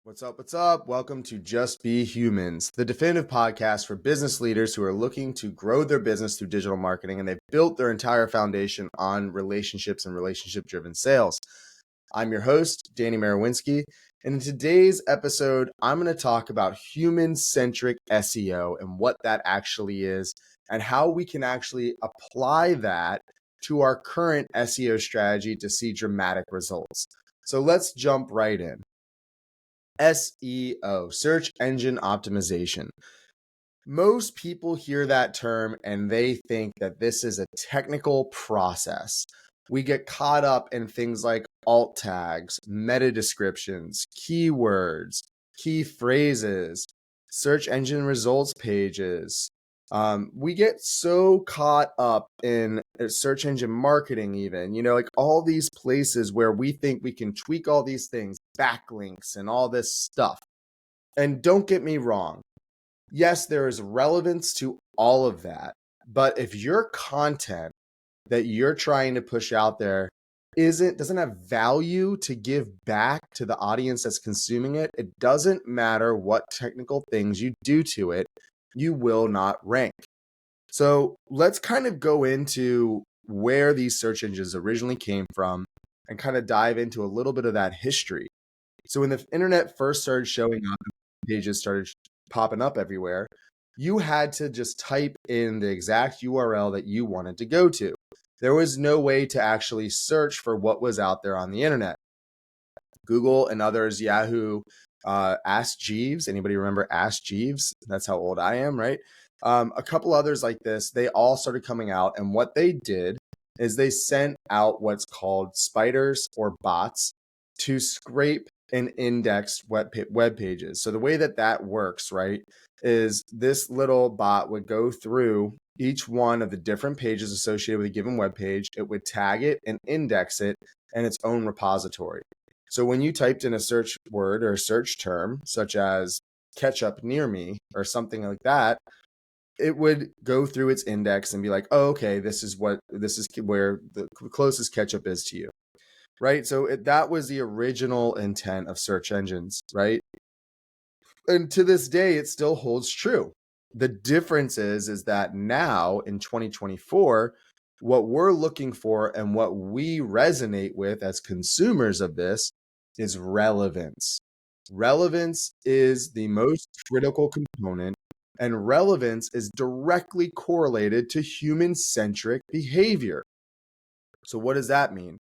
What's up? What's up? Welcome to Just Be Humans, the definitive podcast for business leaders who are looking to grow their business through digital marketing, and they've built their entire foundation on relationships and relationship-driven sales. I'm your host, Danny Marowinski, and in today's episode, I'm going to talk about human-centric SEO and what that actually is and how we can actually apply that to our current SEO strategy to see dramatic results. So let's jump right in. SEO, search engine optimization. Most people hear that term and they think that this is a technical process. We get caught up in things like alt tags, meta descriptions, keywords, key phrases, search engine results pages. We get so caught up in search engine marketing, even, like all these places where we think we can tweak all these things, backlinks and all this stuff. And don't get me wrong. Yes, there is relevance to all of that. But if your content that you're trying to push out there doesn't have value to give back to the audience that's consuming it, it doesn't matter what technical things you do to it, you will not rank. So let's kind of go into where these search engines originally came from and kind of dive into a little bit of that history. So when the internet first started showing up, pages started popping up everywhere, you had to just type in the exact URL that you wanted to go to. There was no way to actually search for what was out there on the internet. Google and others, Yahoo, Ask Jeeves. Anybody remember Ask Jeeves? That's how old I am, right? A couple others like this, they all started coming out. And what they did is they sent out what's called spiders or bots to scrape and index web pages. So the way that works, right, is this little bot would go through each one of the different pages associated with a given web page. It would tag it and index it in its own repository. So when you typed in a search word or a search term, such as ketchup near me or something like that, it would go through its index and be like, oh, okay, this is where the closest ketchup is to you, right? So that was the original intent of search engines, right? And to this day, it still holds true. The difference is that now in 2024, what we're looking for and what we resonate with as consumers of this is relevance. Relevance is the most critical component, and relevance is directly correlated to human-centric behavior. So what does that mean?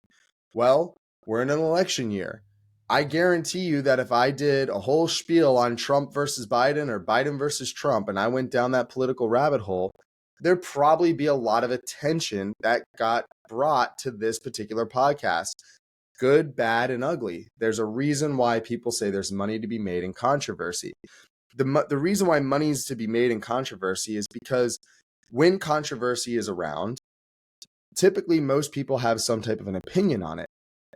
Well, we're in an election year. I guarantee you that if I did a whole spiel on Trump versus Biden or Biden versus Trump, and I went down that political rabbit hole, there'd probably be a lot of attention that got brought to this particular podcast. Good, bad, and ugly. There's a reason why people say there's money to be made in controversy. The reason why money is to be made in controversy is because when controversy is around, typically most people have some type of an opinion on it.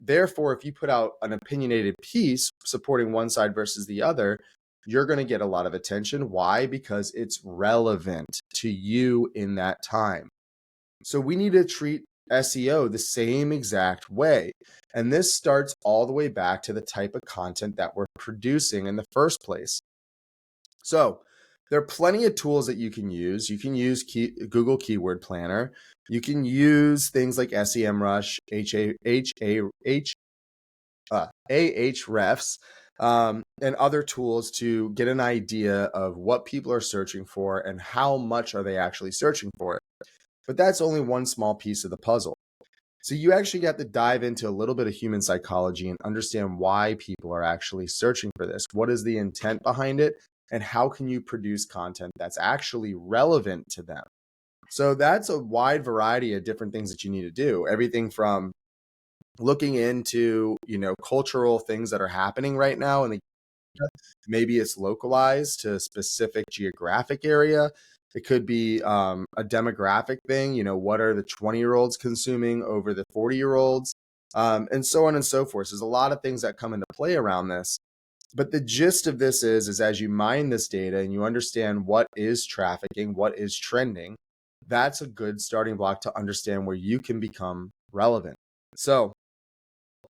Therefore, if you put out an opinionated piece supporting one side versus the other, you're going to get a lot of attention. Why? Because it's relevant to you in that time. So we need to treat SEO the same exact way. And this starts all the way back to the type of content that we're producing in the first place. So there are plenty of tools that you can use. You can use Google Keyword Planner. You can use things like SEMrush, Ahrefs, and other tools to get an idea of what people are searching for and how much are they actually searching for it. But that's only one small piece of the puzzle. So you actually got to dive into a little bit of human psychology and understand why people are actually searching for this. What is the intent behind it? And how can you produce content that's actually relevant to them? So that's a wide variety of different things that you need to do. Everything from looking into, cultural things that are happening right now, and maybe it's localized to a specific geographic area. It could be a demographic thing. What are the 20-year-olds consuming over the 40-year-olds, and so on and so forth. So there's a lot of things that come into play around this. But the gist of this is as you mine this data and you understand what is trafficking, what is trending, that's a good starting block to understand where you can become relevant. So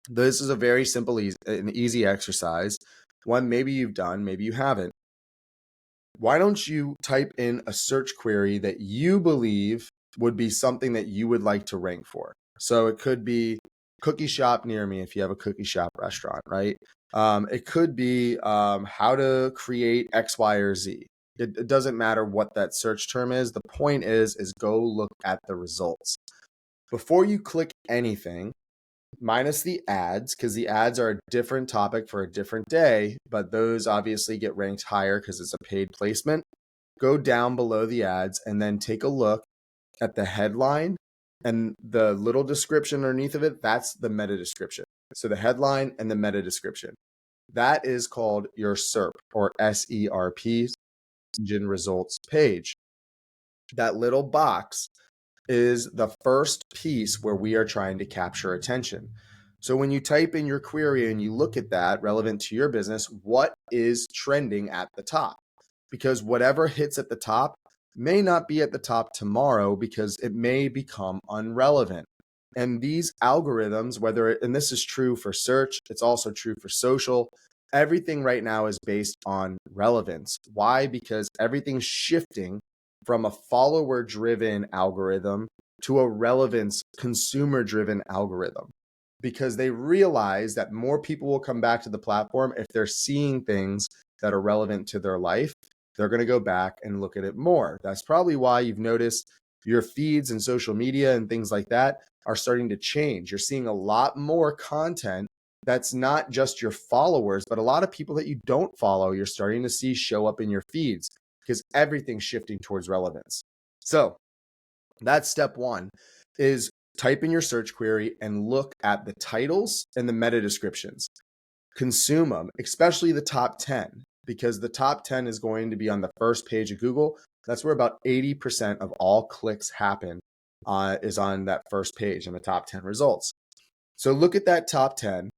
this is a very simple and easy exercise. One, maybe you've done, maybe you haven't. Why don't you type in a search query that you believe would be something that you would like to rank for? So it could be cookie shop near me if you have a cookie shop restaurant, right? It could be how to create X, Y, or Z. It doesn't matter what that search term is. The point is go look at the results. Before you click anything, minus the ads, because the ads are a different topic for a different day, but those obviously get ranked higher because it's a paid placement. Go down below the ads and then take a look at the headline and the little description underneath of it. That's the meta description. So the headline and the meta description. That is called your SERP or SERP, engine results page. That little box is the first piece where we are trying to capture attention. So when you type in your query and you look at that relevant to your business, what is trending at the top? Because whatever hits at the top may not be at the top tomorrow because it may become unrelevant. And these algorithms, and this is true for search, it's also true for social, everything right now is based on relevance. Why? Because everything's shifting from a follower driven algorithm to a relevance consumer driven algorithm, because they realize that more people will come back to the platform if they're seeing things that are relevant to their life. They're going to go back and look at it more. That's probably why you've noticed your feeds and social media and things like that are starting to change. You're seeing a lot more content that's not just your followers, but a lot of people that you don't follow, you're starting to see show up in your feeds because everything's shifting towards relevance. So that's step one, is type in your search query and look at the titles and the meta descriptions. Consume them, especially the top 10, because the top 10 is going to be on the first page of Google. That's where about 80% of all clicks happen, is on that first page in the top 10 results. So look at that top 10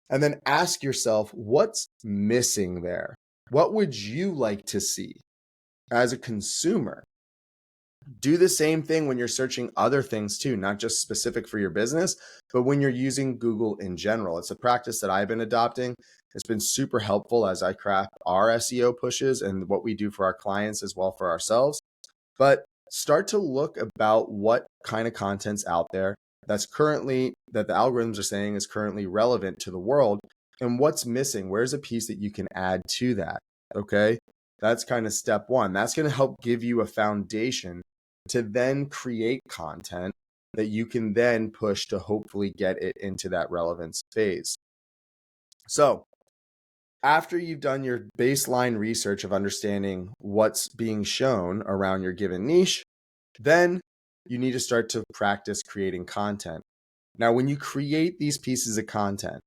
and then ask yourself, what's missing there? What would you like to see as a consumer? Do the same thing when you're searching other things too, not just specific for your business, but when you're using Google in general. It's a practice that I've been adopting. It's been super helpful as I craft our SEO pushes and what we do for our clients as well for ourselves. But start to look about what kind of content's out there that the algorithms are saying is currently relevant to the world, and what's missing. Where's a piece that you can add to that? Okay. That's kind of step one. That's going to help give you a foundation to then create content that you can then push to hopefully get it into that relevance phase. So after you've done your baseline research of understanding what's being shown around your given niche, then you need to start to practice creating content. Now, when you create these pieces of content,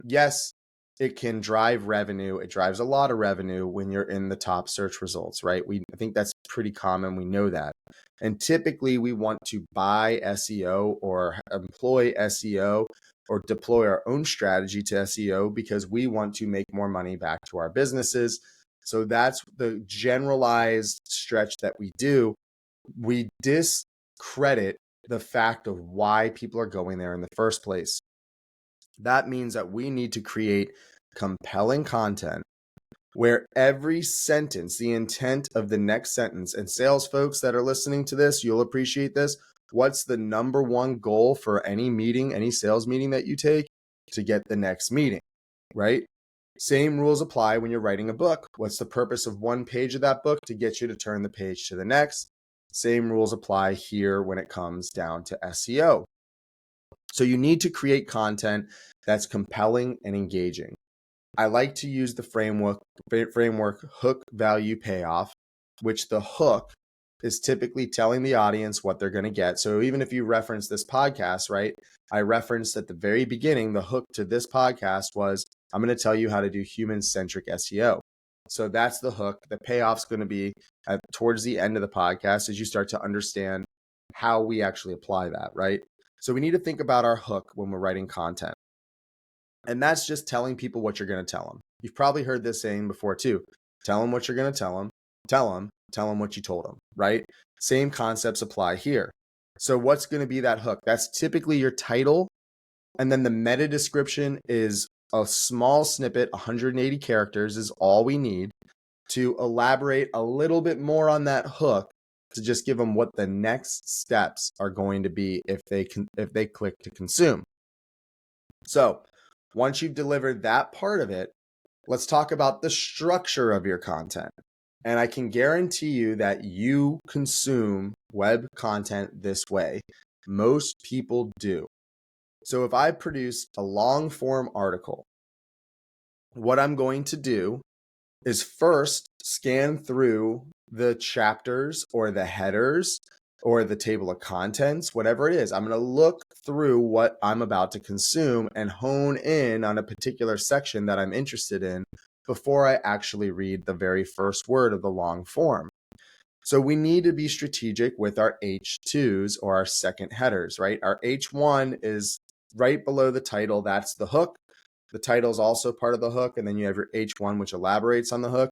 yes, it can drive revenue. It drives a lot of revenue when you're in the top search results, right? I think that's pretty common. We know that. And typically we want to buy SEO or employ SEO or deploy our own strategy to SEO because we want to make more money back to our businesses. So that's the generalized stretch that we do. We discredit the fact of why people are going there in the first place. That means that we need to create compelling content where every sentence, the intent of the next sentence, and sales folks that are listening to this, you'll appreciate this. What's the number one goal for any meeting, any sales meeting that you take? To get the next meeting, right? Same rules apply when you're writing a book. What's the purpose of one page of that book? To get you to turn the page to the next. Same rules apply here when it comes down to SEO. So you need to create content that's compelling and engaging. I like to use the framework hook, value, payoff, which the hook is typically telling the audience what they're going to get. So even if you reference this podcast, right? I referenced at the very beginning, the hook to this podcast was, I'm going to tell you how to do human-centric SEO. So that's the hook. The payoff's going to be towards the end of the podcast as you start to understand how we actually apply that, right? So we need to think about our hook when we're writing content. And that's just telling people what you're going to tell them. You've probably heard this saying before too. Tell them what you're going to tell them. Tell them what you told them, right? Same concepts apply here. So what's going to be that hook? That's typically your title. And then the meta description is a small snippet, 180 characters is all we need to elaborate a little bit more on that hook to just give them what the next steps are going to be if they click to consume. So once you've delivered that part of it, let's talk about the structure of your content. And I can guarantee you that you consume web content this way. Most people do. So if I produce a long form article, what I'm going to do is first scan through the chapters or the headers or the table of contents, whatever it is. I'm going to look through what I'm about to consume and hone in on a particular section that I'm interested in before I actually read the very first word of the long form. So we need to be strategic with our H2s or our second headers, right? Our H1 is right below the title. That's the hook. The title is also part of the hook. And then you have your H1, which elaborates on the hook.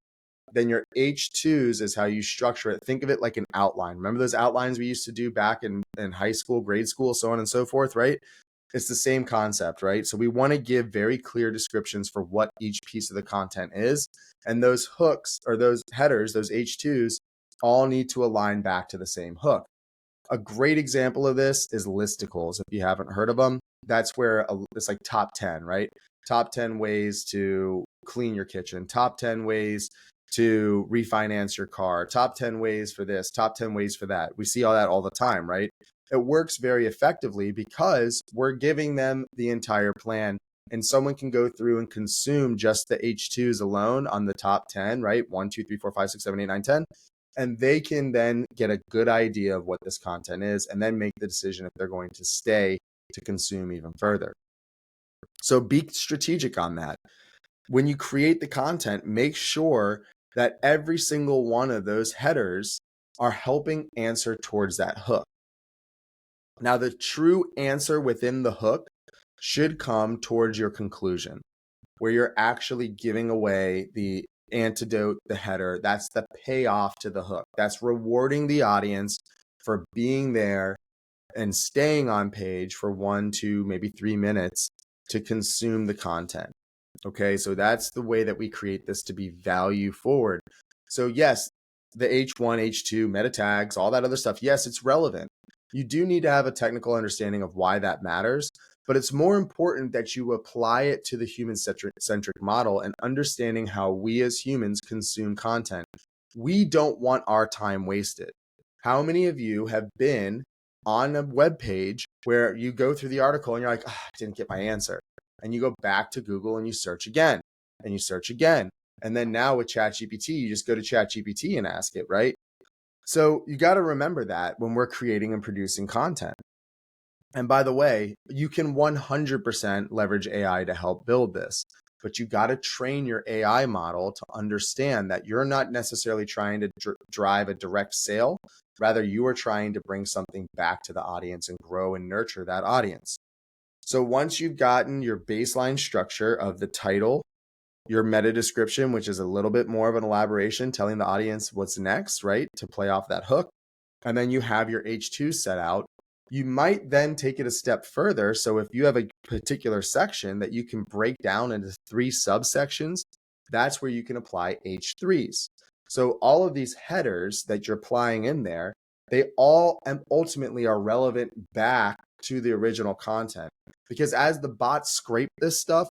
Then your H2s is how you structure it. Think of it like an outline. Remember those outlines we used to do back in high school, grade school, so on and so forth, right? It's the same concept, right? So we want to give very clear descriptions for what each piece of the content is. And those hooks or those headers, those H2s, all need to align back to the same hook. A great example of this is listicles. If you haven't heard of them, that's where it's like top 10, right? Top 10 ways to clean your kitchen, top 10 ways to refinance your car, top 10 ways for this, top 10 ways for that. We see all that all the time, right? It works very effectively because we're giving them the entire plan, and someone can go through and consume just the H2s alone on the top 10, right? 1, 2, 3, 4, 5, 6, 7, 8, 9, 10. And they can then get a good idea of what this content is and then make the decision if they're going to stay to consume even further. So be strategic on that. When you create the content, make sure that every single one of those headers are helping answer towards that hook. Now, the true answer within the hook should come towards your conclusion, where you're actually giving away the antidote, the header. That's the payoff to the hook. That's rewarding the audience for being there and staying on page for 1, 2, maybe 3 minutes to consume the content. Okay, so that's the way that we create this to be value forward. So yes, the H1, H2, meta tags, all that other stuff, yes, it's relevant. You do need to have a technical understanding of why that matters, but it's more important that you apply it to the human-centric model and understanding how we as humans consume content. We don't want our time wasted. How many of you have been on a web page where you go through the article and you're like, I didn't get my answer. And you go back to Google and you search again and you search again. And then now with ChatGPT, you just go to ChatGPT and ask it, right? So you got to remember that when we're creating and producing content. And by the way, you can 100% leverage AI to help build this, but you got to train your AI model to understand that you're not necessarily trying to drive a direct sale. Rather, you are trying to bring something back to the audience and grow and nurture that audience. So once you've gotten your baseline structure of the title, your meta description, which is a little bit more of an elaboration, telling the audience what's next, right? To play off that hook. And then you have your H2 set out. You might then take it a step further. So if you have a particular section that you can break down into 3 subsections, that's where you can apply H3s. So all of these headers that you're applying in there, they all ultimately are relevant back to the original content. Because as the bots scrape this stuff,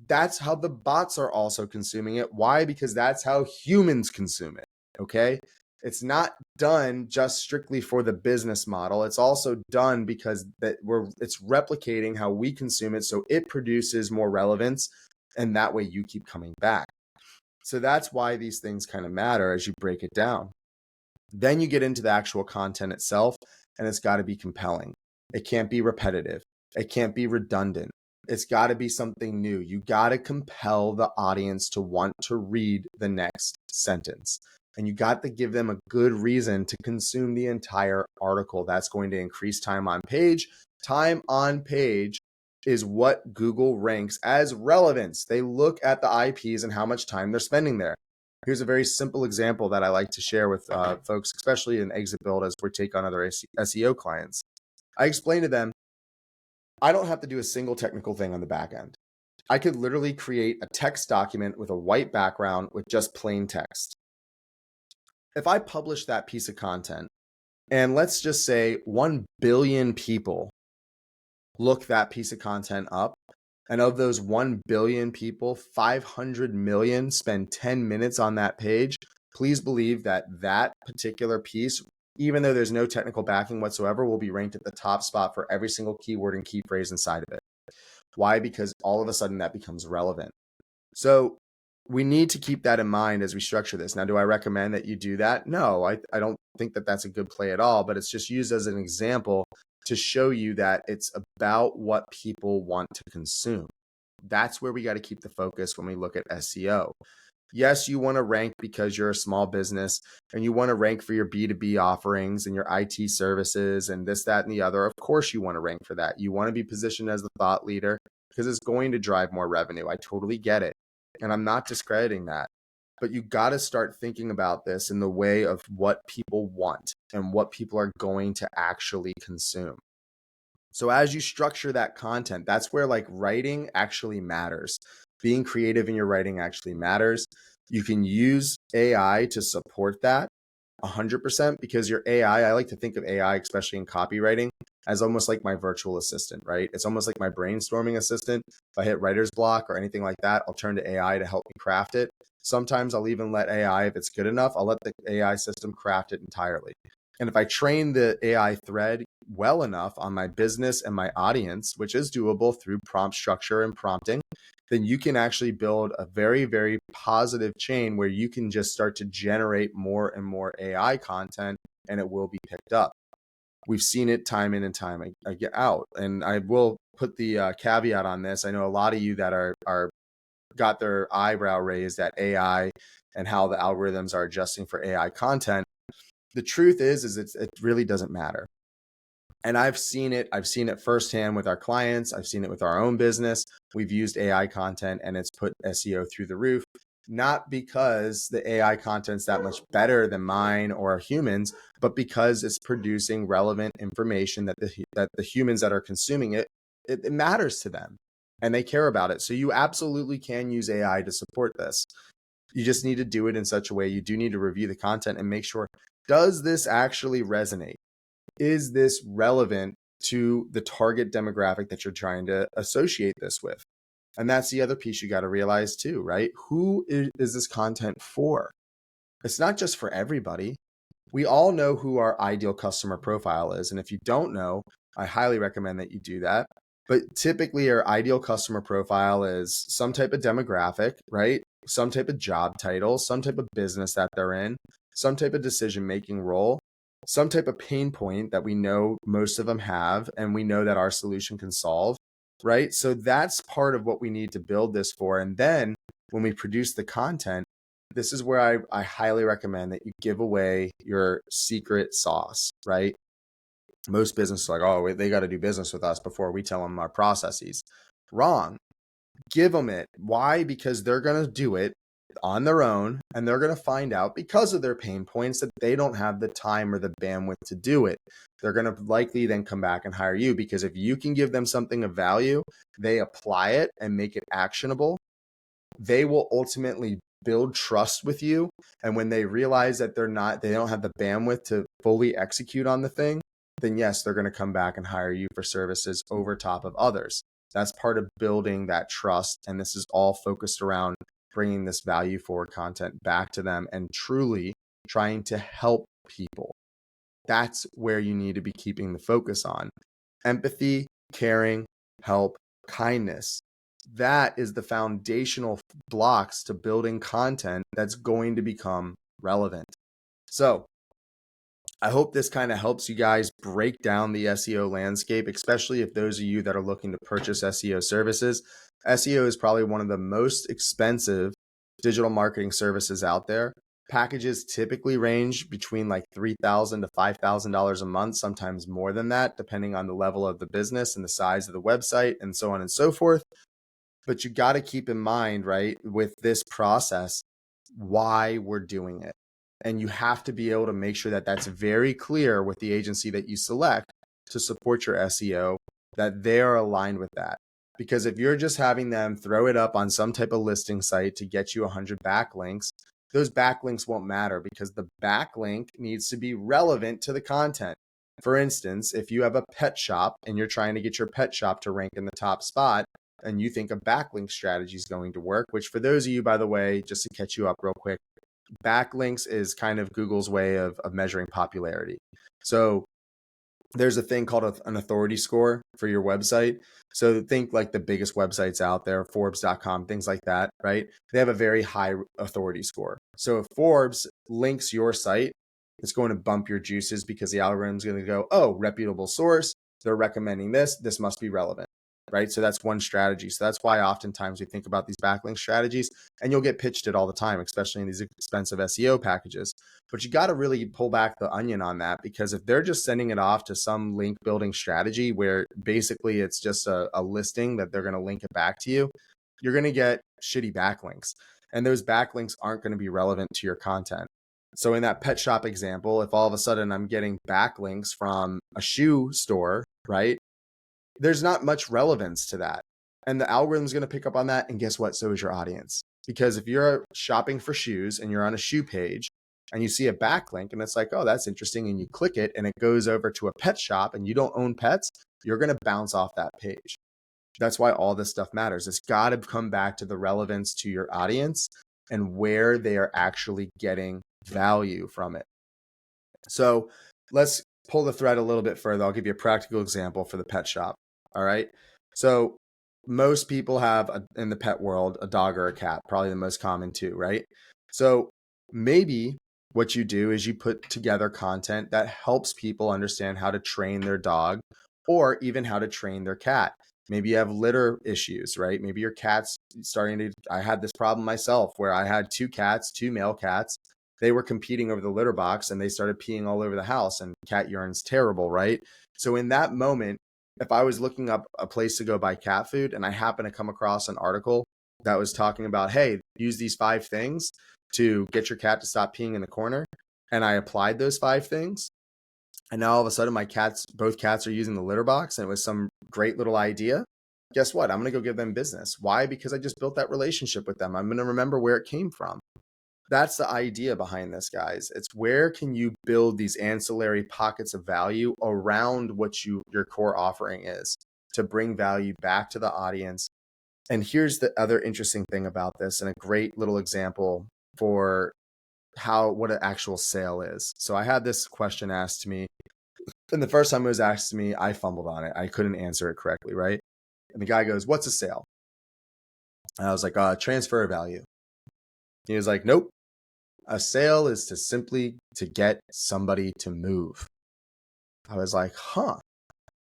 that's how the bots are also consuming it. Why? Because that's how humans consume it. Okay. It's not done just strictly for the business model. It's also done because it's replicating how we consume it. So it produces more relevance. And that way you keep coming back. So that's why these things kind of matter as you break it down. Then you get into the actual content itself, and it's got to be compelling. It can't be repetitive. It can't be redundant. It's got to be something new. You got to compel the audience to want to read the next sentence. And you got to give them a good reason to consume the entire article. That's going to increase time on page. Time on page is what Google ranks as relevance. They look at the IPs and how much time they're spending there. Here's a very simple example that I like to share with folks, especially in Exit Build as we take on other SEO clients. I explain to them, I don't have to do a single technical thing on the back end. I could literally create a text document with a white background with just plain text. If I publish that piece of content, and let's just say 1 billion people look that piece of content up, and of those 1 billion people, 500 million spend 10 minutes on that page, please believe that that particular piece, even though there's no technical backing whatsoever, will be ranked at the top spot for every single keyword and key phrase inside of it. Why? Because all of a sudden that becomes relevant. So we need to keep that in mind as we structure this. Now, do I recommend that you do that? No, I don't think that that's a good play at all, but it's just used as an example to show you that it's about what people want to consume. That's where we got to keep the focus when we look at SEO. Yes, you want to rank because you're a small business and you want to rank for your B2B offerings and your IT services and this, that, and the other. Of course, you want to rank for that. You want to be positioned as the thought leader because it's going to drive more revenue. I totally get it. And I'm not discrediting that. But you got to start thinking about this in the way of what people want and what people are going to actually consume. So as you structure that content, that's where like writing actually matters. Being creative in your writing actually matters. You can use AI to support that 100% because your AI, I like to think of AI, especially in copywriting, as almost like my virtual assistant, right? It's almost like my brainstorming assistant. If I hit writer's block or anything like that, I'll turn to AI to help me craft it. Sometimes I'll even let AI, if it's good enough, I'll let the AI system craft it entirely. And if I train the AI thread well enough on my business and my audience, which is doable through prompt structure and prompting, then you can actually build a very, very positive chain where you can just start to generate more and more AI content and it will be picked up. We've seen it time in and time out. And I will put the caveat on this. I know a lot of you that are got their eyebrow raised at AI and how the algorithms are adjusting for AI content. The truth is it really doesn't matter. And I've seen it firsthand with our clients. I've seen it with our own business. We've used AI content and it's put SEO through the roof, not because the AI content's that much better than mine or humans, but because it's producing relevant information that the humans that are consuming it matters to them and they care about it. So you absolutely can use AI to support this. You just need to do it in such a way. You do need to review the content and make sure, does this actually resonate? Is this relevant to the target demographic that you're trying to associate this with? And that's the other piece you got to realize too, right? Who is this content for? It's not just for everybody. We all know who our ideal customer profile is. And if you don't know, I highly recommend that you do that. But typically our ideal customer profile is some type of demographic, right? Some type of job title, some type of business that they're in, some type of decision-making role, some type of pain point that we know most of them have, and we know that our solution can solve, right? So that's part of what we need to build this for. And then when we produce the content, this is where I highly recommend that you give away your secret sauce, right? Most businesses are like, oh, they got to do business with us before we tell them our processes. Wrong. Give them it. Why? Because they're going to do it on their own and they're going to find out because of their pain points that they don't have the time or the bandwidth to do it. They're going to likely then come back and hire you because if you can give them something of value, they apply it and make it actionable. They will ultimately build trust with you. And when they realize that they don't have the bandwidth to fully execute on the thing, then yes, they're going to come back and hire you for services over top of others. That's part of building that trust. And this is all focused around bringing this value forward content back to them and truly trying to help people. That's where you need to be keeping the focus on. Empathy, caring, help, kindness. That is the foundational blocks to building content that's going to become relevant. So I hope this kind of helps you guys break down the SEO landscape, especially if those of you that are looking to purchase SEO services. SEO is probably one of the most expensive digital marketing services out there. Packages typically range between like $3,000 to $5,000 a month, sometimes more than that, depending on the level of the business and the size of the website and so on and so forth. But you got to keep in mind, right, with this process, why we're doing it. And you have to be able to make sure that that's very clear with the agency that you select to support your SEO, that they are aligned with that. Because if you're just having them throw it up on some type of listing site to get you 100 backlinks, those backlinks won't matter because the backlink needs to be relevant to the content. For instance, if you have a pet shop and you're trying to get your pet shop to rank in the top spot, and you think a backlink strategy is going to work, which for those of you, by the way, just to catch you up real quick, backlinks is kind of Google's way of measuring popularity. So there's a thing called an authority score for your website. So think like the biggest websites out there, Forbes.com, things like that, right? They have a very high authority score. So if Forbes links your site, it's going to bump your juices because the algorithm is going to go, oh, reputable source, they're recommending this, this must be relevant, right? So that's one strategy. So that's why oftentimes we think about these backlink strategies, and you'll get pitched it all the time, especially in these expensive SEO packages. But you got to really pull back the onion on that, because if they're just sending it off to some link building strategy where basically it's just a listing that they're going to link it back to you, you're going to get shitty backlinks. And those backlinks aren't going to be relevant to your content. So in that pet shop example, if all of a sudden I'm getting backlinks from a shoe store, right? There's not much relevance to that. And the algorithm's going to pick up on that. And guess what? So is your audience. Because if you're shopping for shoes and you're on a shoe page and you see a backlink and it's like, oh, that's interesting, and you click it and it goes over to a pet shop and you don't own pets, you're going to bounce off that page. That's why all this stuff matters. It's got to come back to the relevance to your audience and where they are actually getting value from it. So let's pull the thread a little bit further. I'll give you a practical example for the pet shop. All right. So most people have in the pet world a dog or a cat, probably the most common too, right? So maybe what you do is you put together content that helps people understand how to train their dog or even how to train their cat. Maybe you have litter issues, right? Maybe your cat's starting to, I had this problem myself where I had two cats, two male cats. They were competing over the litter box and they started peeing all over the house, and cat urine's terrible, right? So in that moment, if I was looking up a place to go buy cat food and I happen to come across an article that was talking about, hey, use these 5 things to get your cat to stop peeing in the corner, and I applied those 5 things, and now all of a sudden both cats are using the litter box, and it was some great little idea, guess what? I'm going to go give them business. Why? Because I just built that relationship with them. I'm going to remember where it came from. That's the idea behind this, guys. It's where can you build these ancillary pockets of value around what your core offering is to bring value back to the audience. And here's the other interesting thing about this, and a great little example for what an actual sale is. So I had this question asked to me, and the first time it was asked to me, I fumbled on it. I couldn't answer it correctly, right? And the guy goes, "What's a sale?" And I was like, transfer value. He was like, "Nope. A sale is simply to get somebody to move." I was like, huh.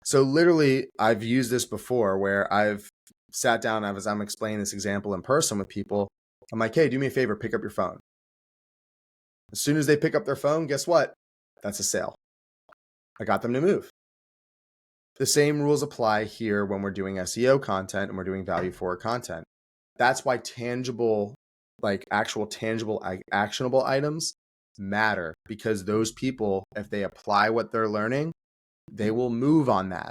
So literally, I've used this before where I've sat down, as I'm explaining this example in person with people. I'm like, hey, do me a favor, pick up your phone. As soon as they pick up their phone, guess what? That's a sale. I got them to move. The same rules apply here when we're doing SEO content and we're doing value for content. That's why actual tangible, actionable items matter, because those people, if they apply what they're learning, they will move on that.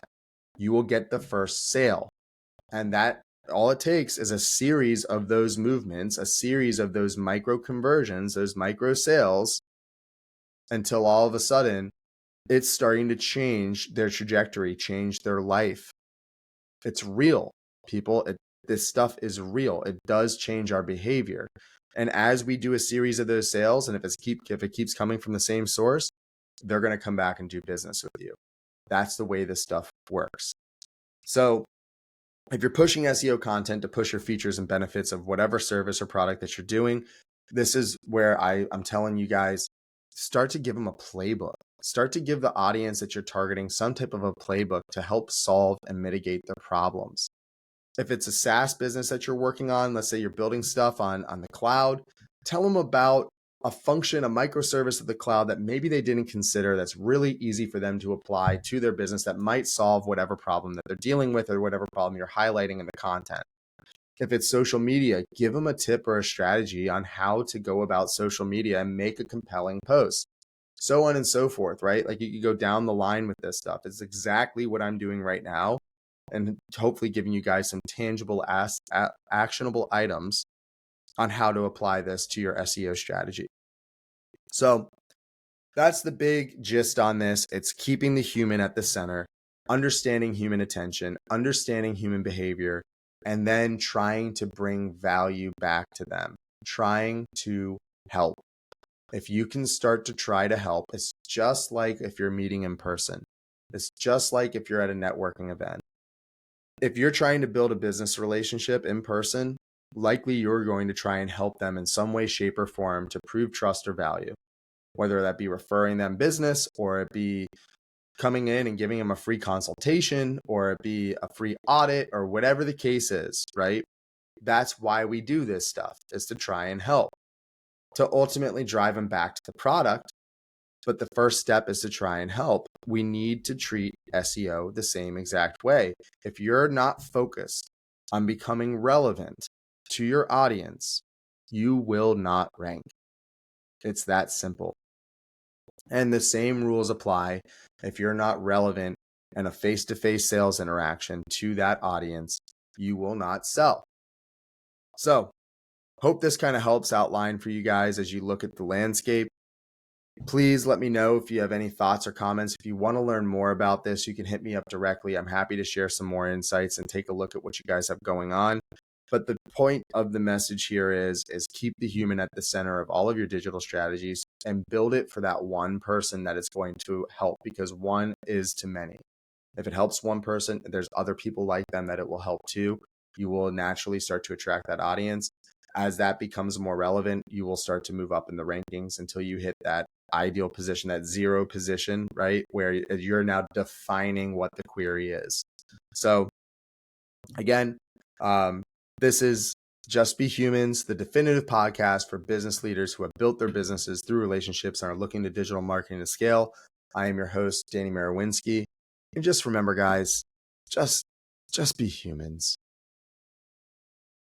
You will get the first sale. And that all it takes is a series of those movements, a series of those micro conversions, those micro sales, until all of a sudden it's starting to change their trajectory, change their life. It's real, people. This stuff is real. It does change our behavior. And as we do a series of those sales, and if it keeps coming from the same source, they're going to come back and do business with you. That's the way this stuff works. So if you're pushing SEO content to push your features and benefits of whatever service or product that you're doing, this is where I'm telling you guys, start to give them a playbook. Start to give the audience that you're targeting some type of a playbook to help solve and mitigate their problems. If it's a SaaS business that you're working on, let's say you're building stuff on the cloud, tell them about a function, a microservice of the cloud that maybe they didn't consider, that's really easy for them to apply to their business that might solve whatever problem that they're dealing with or whatever problem you're highlighting in the content. If it's social media, give them a tip or a strategy on how to go about social media and make a compelling post, so on and so forth, right? Like you go down the line with this stuff. It's exactly what I'm doing right now and hopefully giving you guys some tangible, actionable items on how to apply this to your SEO strategy. So that's the big gist on this. It's keeping the human at the center, understanding human attention, understanding human behavior, and then trying to bring value back to them, trying to help. If you can start to try to help, it's just like if you're meeting in person. It's just like if you're at a networking event. If you're trying to build a business relationship in person, likely you're going to try and help them in some way, shape, or form to prove trust or value, whether that be referring them business, or it be coming in and giving them a free consultation, or it be a free audit, or whatever the case is, right? That's why we do this stuff, is to try and help, to ultimately drive them back to the product. But the first step is to try and help. We need to treat SEO the same exact way. If you're not focused on becoming relevant to your audience, you will not rank. It's that simple. And the same rules apply if you're not relevant in a face-to-face sales interaction to that audience, you will not sell. So, hope this kind of helps outline for you guys as you look at the landscape. Please let me know if you have any thoughts or comments. If you want to learn more about this, you can hit me up directly. I'm happy to share some more insights and take a look at what you guys have going on. But the point of the message here is keep the human at the center of all of your digital strategies and build it for that one person that it's going to help, because one is to many. If it helps one person, there's other people like them that it will help too. You will naturally start to attract that audience. As that becomes more relevant, you will start to move up in the rankings until you hit that ideal position, that zero position, right? Where you're now defining what the query is. So again, this is Just Be Humans, the definitive podcast for business leaders who have built their businesses through relationships and are looking to digital marketing to scale. I am your host, Danny Marowinski. And just remember, guys, just be humans.